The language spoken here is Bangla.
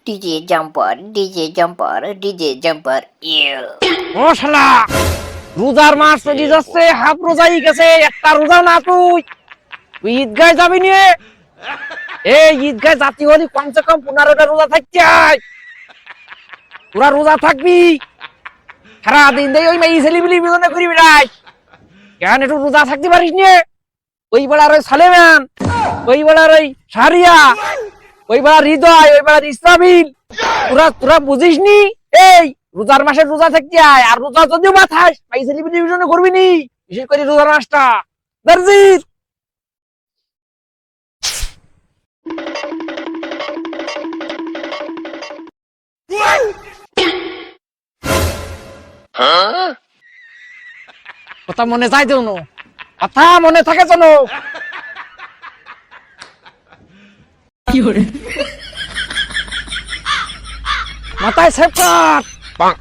DJ jumper, ew. ও শালা রোজার মাস চলে যাচ্ছে, হাফ রোজাই গেছে, একটা রোজা না তুই তুই ঈদগায় যাবি নিয়ে। এই ঈদগায় জাতি হলি কমসে কম 15টা রোজা থাকতে হয়। তোরা রোজা থাকবি সারাদিন দেই ওই মেয়ে ছেলেবিলি বিজনে করি বেড়াই, কেন একটু রোজা থাকতে পারিস নিয়ে? ওই বেড়ার ওই সালেমান, ওই বেড়ার ওই সারিয়া, ওই বেড়ার হৃদয়, ওই বেড়ার ইসলামিল, তোরা তোরা বুঝিস নি? এই রোজার মাসে রোজা থাকতে হয়, আর রোজা যদিও মাথাস ভাই সেলিব্রিটি বিজনে করবি নি, বিশেষ করে রোজার মাসটা দার্জির। কথা মনে চাই তো, কথা মনে থাকে তো। মাথায় সেপ কর।